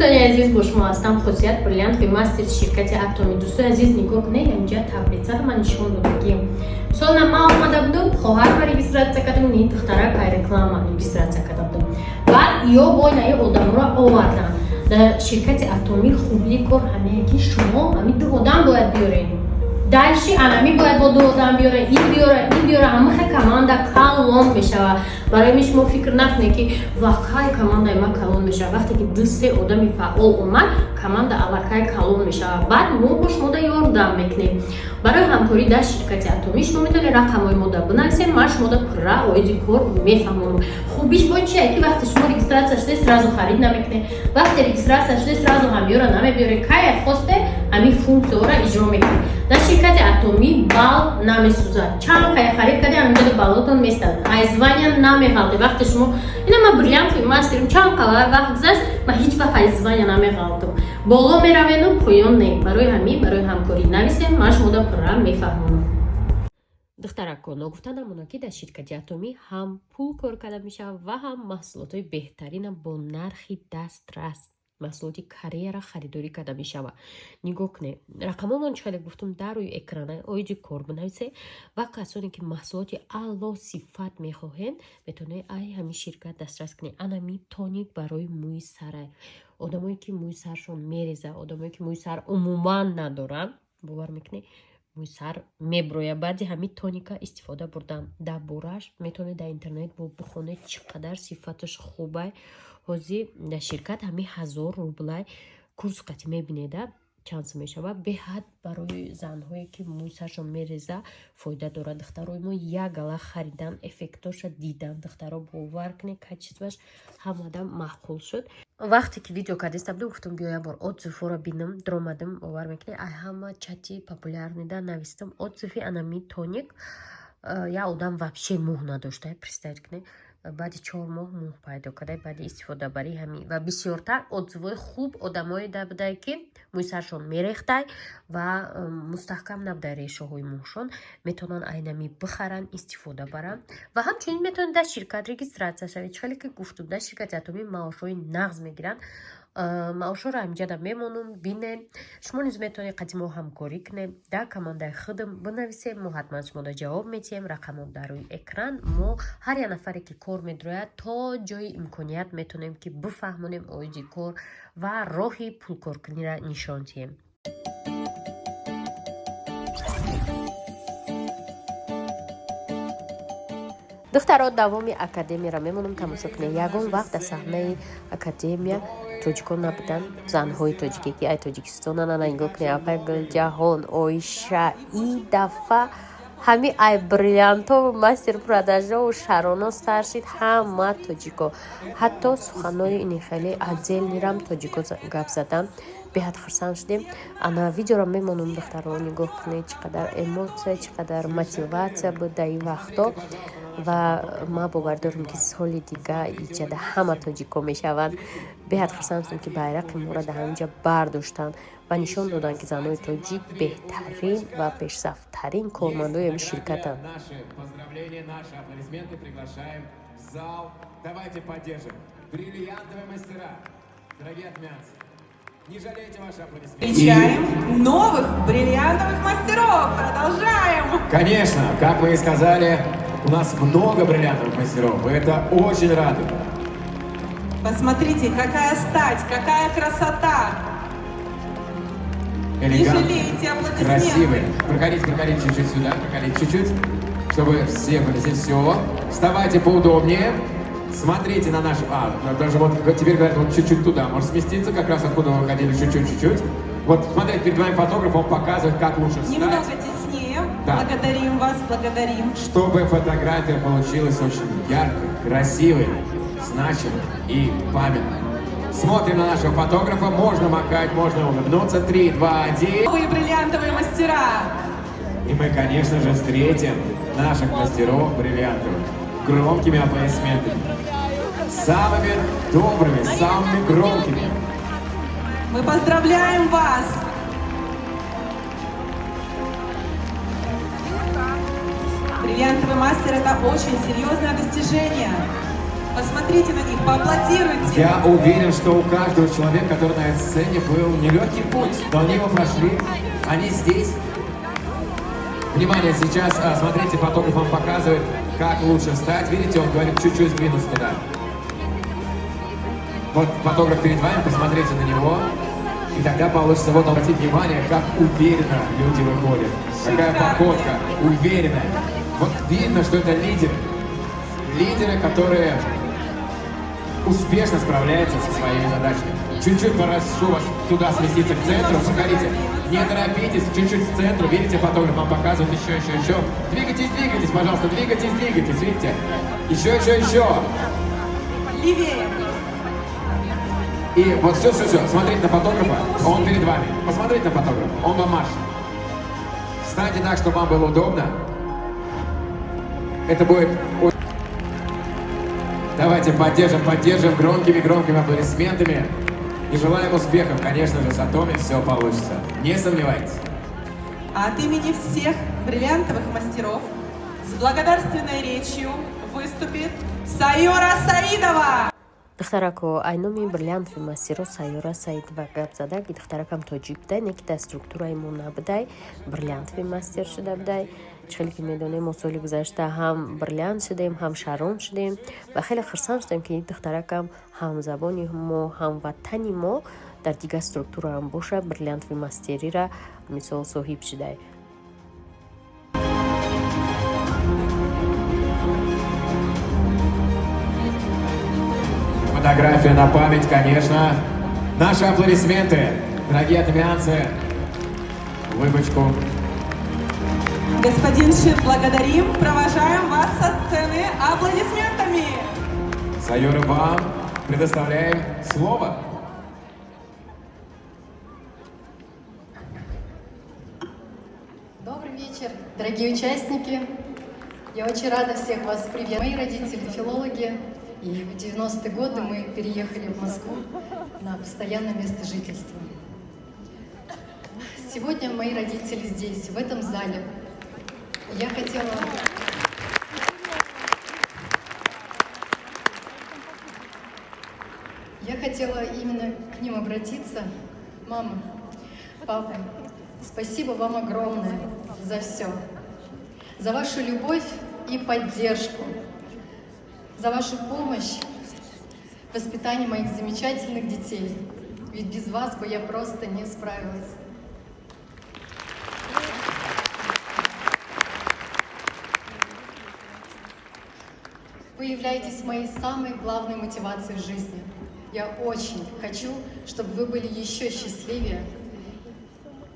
دوستان عزیز با شما هستم خصوصیت بریلیانت به مستر شرکت اتمی. دوستان عزیز نگاه کنید اینجا تبلیغات من نشون دادم. سال ما اومده بودم خواهر برای رجیستراcja کردم این دختره کار رکلام رجیستراcja کردم. بعد یا با این آدم را آوردن. در شرکت اتمی خوبی کار همه کی شما همین دو آدم باید بیارین. داشتی انمی باید با دو آدم بیاره این بیاره همه کماندا کالون میشه. برای میش ما فکر نکنه که واقعا کماندا ما کالون میشه. وقتی که دوست آدمی فعال اومد کماندا علاقه کالون میشه. بعد ما با شما دا یاردم میکنیم. برای همکاری در شرکت اتمی شما میتونید رقمای ما دا بنویسید. ما شما دا پرا اویدی کار میفهمم. خوبیش با چیه که وقتی شما رجیستراcja شده سرازو خرید نمیکنه. وقتی رجیستراcja شده سرازو هم نمیبره. کای خواسته همین فونکسیون را اجرا میکنه. در شرکت اتمی بال نمیسوزد. چند کای خرید کردی همینجا بالاتون میستد. ایزوانیا نمیخالده. وقتی شما اینا ما بریلیانت ماستریم چند کلا وقت گذشت ما هیچ وقت ایزوانیا نمیخالدم. بالا میرویم و پایان نه. برای همکاری نویسیم. ما شما دا پرا میفهمم. دخترکان گفتنمون که در شرکت اتمی هم پول کار کرده میشه و هم محصولات بهترین با نرخی دسترس محصولات کره را خریداری کرده میشه. نگاه کنه رقممون چقدر گفتم در روی اکران اویجی کار بنویسه و کسانی که محصولات اعلی صفت میخواهند بتونه ای همین شرکت دسترس کنه. انا میتونید برای موی سر آدمایی که موی سرشون میریزه، آدمایی که موی سر عموما ندارن، باور میکنه موی سر میبرویه، بعد همین تونیکا استفاده بردم. در بورش میتونه در اینترنت بخونه چقدر صفتش خوبه. حاضی در شرکت همین 1000 روبل کورس قطعی میبینیده چانس میشه و به حد برای زنهایی که موی سرشون میریزه فایده داره. دخترای ما یک گله خریدن افکتاش دیدن، دخترها باور کنه که چیزش همه معقول شد. وقتی که ویدیو کردیسته بودم گفتم بیا بار отзыву را بینم درآمدم باور میکنه ای همه چتی популярный да نوشتم отзыви انمی تونیک یا آدم вообще موه نداشته. представить کنه بعد 4 ماه موه پیدا کرده بعد استفاده برای همین و بسیارتر отзывای خوب آدمای ده بوده که موی سرشون میریخته و مستحکم نبوده ریشه های موهشون میتونن اینمی بخرن استفاده برن و همچنین میتونن در شرکت رجیستراcja شوید. چخیلی که گفتم در شرکت اتمی معاشای نغز میگیرن. معاشا رو همینجا دا میمونم بینه. شما نیز میتونید قدیما همکاری کنه در کمانده خودم بنویسه. ما حتما شما دا جواب میتیم. رقم در روی اکران ما هر یه نفری که کار میدروید تا جای امکانیت میتونیم که بفهمونیم اویجی کار و راهی پول کار کنی را نشان تیم. دخترها دوام اکادمی را میمونم تماشا کنه. یگان وقت در صحنه اکادمی توجیکان نبودن زنهای توجیکی که ای توجیکستان نه نگاه کنه اپل جهان اویشا ای دفعه همین ای بریلیانت و مستر پراداژا و شارونا سرشید همه توجیکا. حتی سخنهای این خیلی عجل نیرم توجیکا گپ زدن. به حد خرسان شدیم. انا ویدیو را میمونم دخترها نگاه کنه چقدر ایموسی چقدر موتیواسیا بود این وقتا و ما باور دارم که سال دیگه ایجاد همه توجیکا میشوند. به حد خرسان شدیم که بیرق ما را در همینجا برداشتن و نشان دادن که زنهای توجیک بهترین و پیشرفت‌ترین کارمندای این شرکتند. Встречаем новых бриллиантовых мастеров. Продолжаем. Конечно, как вы и сказали, у нас много бриллиантовых мастеров, и это очень радует. Посмотрите, какая стать, какая красота. Элегантный, не жалейте аплодисменты. Красивый. Проходите чуть-чуть сюда, проходите чуть-чуть, чтобы все были здесь. Все. Вставайте поудобнее. Смотрите на наш... даже вот теперь говорят, вот чуть-чуть туда. Может сместиться, как раз откуда вы выходили, чуть-чуть. Вот смотрите, перед вами фотограф, он показывает, как лучше встать. Немного теснее. Да. Благодарим вас, благодарим. Чтобы фотография получилась очень яркой, красивой, значимой и памятной. Смотрим на нашего фотографа. Можно макать, можно улыбнуться. 3, 2, 1. Новые бриллиантовые мастера. И мы, конечно же, встретим наших мастеров бриллиантовых громкими аплодисментами. Самыми добрыми, самыми громкими. Мы поздравляем вас! Бриллиантовый мастер – это очень серьезное достижение. Посмотрите на них, поаплодируйте. Я уверен, что у каждого человека, который на этой сцене, был нелегкий путь, но они его прошли, они здесь. Внимание, сейчас, смотрите, фотограф вам показывает, как лучше встать. Видите, он говорит, чуть-чуть сдвинуться туда. Вот фотограф перед вами, посмотрите на него. И тогда получится, вот обратите внимание, как уверенно люди выходят. Какая походка, уверенная. Вот видно, что это лидеры. Лидеры, которые успешно справляются со своими задачами. Чуть-чуть прошу вас туда сместиться к центру. Смотрите, не торопитесь, чуть-чуть к центру. Видите, фотограф вам показывает еще. Двигайтесь, пожалуйста, двигайтесь, видите? Еще. Левее. И вот все. Смотрите на фотографа, он перед вами. Посмотрите на фотографа, он вам машет. Встаньте так, чтобы вам было удобно. Это будет... Давайте поддержим громкими аплодисментами. И желаем успехов, конечно же, с Атоми все получится. Не сомневайтесь. А от имени всех бриллиантовых мастеров с благодарственной речью выступит Сайора Саидова. Духтарако айноми бриллиантви масиро Сайора Саидова гапзада ки духтаракам тоҷибдай некида структураи мо набудай бриллиантви мастер шуда будай чхеле ки медонем мо соли гузашта ҳам бриллиант шудем ҳам шаҳрон шудем ва хеле хурсанд шудем ки духтаракам ҳамзабони мо ҳамватани мо дар дигар структура ҳам боша бриллиантви мастерира мисол соҳиб шудай. Фотография на память, конечно. Наши аплодисменты, дорогие атомианцы. Улыбочку. Господин Шит, благодарим. Провожаем вас со сцены аплодисментами. Сайора, вам предоставляем слово. Добрый вечер, дорогие участники. Я очень рада всех вас приветствовать. Мои родители филологи, и в 90-е годы мы переехали в Москву на постоянное место жительства. Сегодня мои родители здесь, в этом зале. Я хотела именно к ним обратиться. Мама, папа, спасибо вам огромное за все. За вашу любовь и поддержку. За вашу помощь в воспитании моих замечательных детей. Ведь без вас бы я просто не справилась. Вы являетесь моей самой главной мотивацией в жизни. Я очень хочу, чтобы вы были еще счастливее.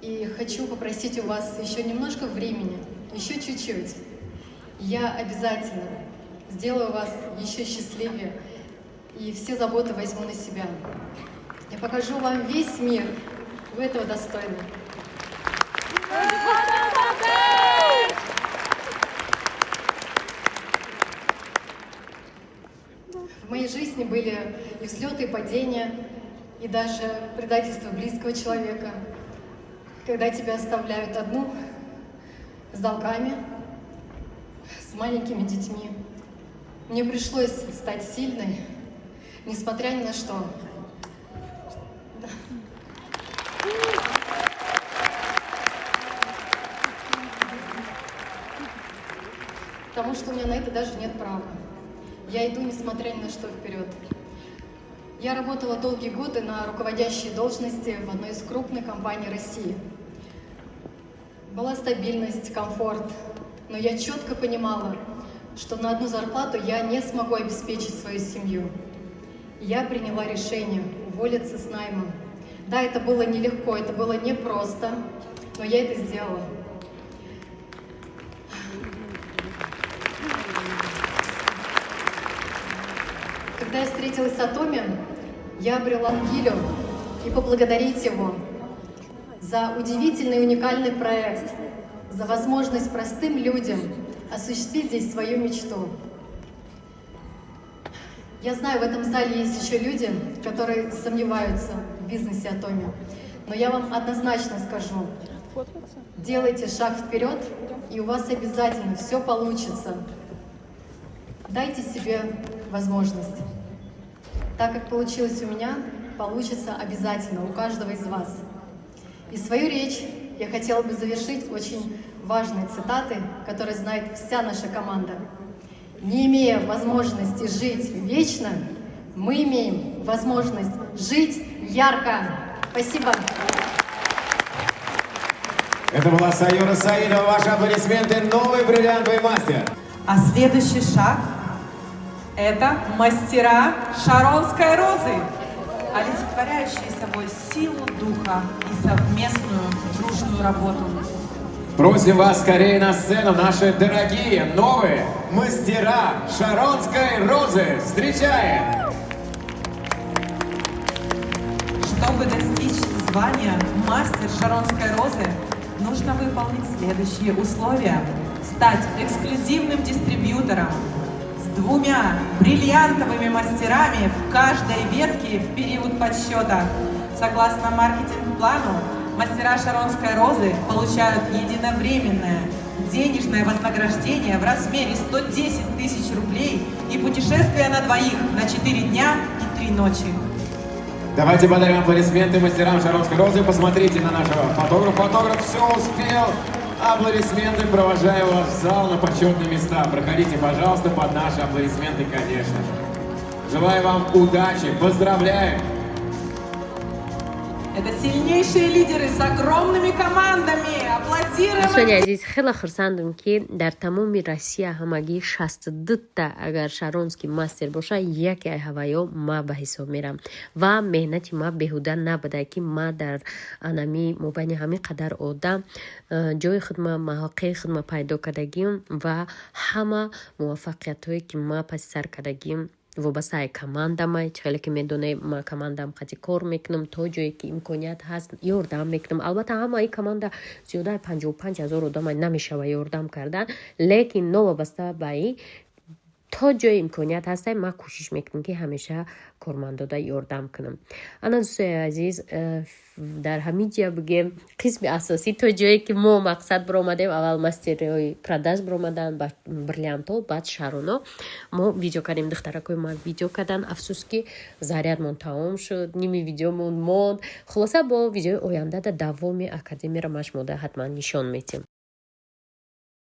И хочу попросить у вас еще немножко времени, еще чуть-чуть. Я обязательно сделаю вас еще счастливее и все заботы возьму на себя. Я покажу вам весь мир. Вы этого достойны. В моей жизни были и взлеты, и падения, и даже предательство близкого человека, когда тебя оставляют одну, с долгами, с маленькими детьми. Мне пришлось стать сильной, несмотря ни на что. Потому что у меня на это даже нет права. Я иду, несмотря ни на что, вперед. Я работала долгие годы на руководящей должности в одной из крупных компаний России. Была стабильность, комфорт, но я четко понимала, что на одну зарплату я не смогу обеспечить свою семью. Я приняла решение уволиться с наймом. Да, это было нелегко, это было непросто, но я это сделала. Когда я встретилась с Атоми, я обрела Гилю и поблагодарить его за удивительный и уникальный проект, за возможность простым людям осуществить здесь свою мечту. Я знаю, в этом зале есть еще люди, которые сомневаются в бизнесе Атоми, но я вам однозначно скажу, делайте шаг вперед, и у вас обязательно все получится. Дайте себе возможность. Так как получилось у меня, получится обязательно у каждого из вас. И свою речь я хотела бы завершить очень важной цитатой, которую знает вся наша команда. Не имея возможности жить вечно, мы имеем возможность жить ярко. Спасибо. Это была Сайора Саидова. Ваши аплодисменты. Новый бриллиантовый мастер. А следующий шаг – это мастера Шаронской розы, олицетворяющие собой силу духа и совместную дружную работу. Просим вас скорее на сцену, наши дорогие новые мастера Шаронской розы. Встречаем! Чтобы достичь звания мастер Шаронской розы, нужно выполнить следующие условия. Стать эксклюзивным дистрибьютором с 2 бриллиантовыми мастерами в каждой ветке в период подсчета. Согласно маркетинг-плану, мастера Шаронской розы получают единовременное денежное вознаграждение в размере 110 тысяч рублей и путешествие на двоих на 4 дня и 3 ночи. Давайте подарим аплодисменты мастерам Шаронской розы. Посмотрите на нашего фотографа. Фотограф все успел. Аплодисменты. Провожаю вас в зал на почетные места. Проходите, пожалуйста, под наши аплодисменты, конечно же. Желаю вам удачи. Поздравляем! Это сильнейшие лидеры с огромными командами. Аплодируем! دوستان عزیز خیلی خرسندم که در تمام روسیه همگی 62 تا اگر شارونسکی ماستر باشه یکی از هوایا ما به حساب میرم و مهنت ما بهوده نبوده که ما در انمی مبین همین قدر آدم جای خودم محقق خودم پیدا کردگیم و همه موفقیت هایی که ما پس سر کردگیم وابسته کماندم خیلی که میدونه ما کماندم قطعی کار میکنم تا جایی که امکانیت هست یاردم میکنم. البته همه ای کمانده زیاده 55,000 آدم نمیشه و یاردم کردن، لیکن نو وابسته به این تا جای امکانیت هست ما کوشش میکنم که همیشه کارمنداده یاردم کنم. انا دوستای عزیز در همین جا بگیم قسم اساسی تا جایی که ما مقصد برآمدیم، اول مستری پراداز برآمدن بعد برلیانتو بعد شارونا ما ویدیو کردیم، دخترکای ما ویدیو کردن. افسوس که زریادمون تمام شد، نیمی ویدیومون موند. خلاصه با ویدیو آینده در دوام اکادمی را ماش حتما نشان میدیم.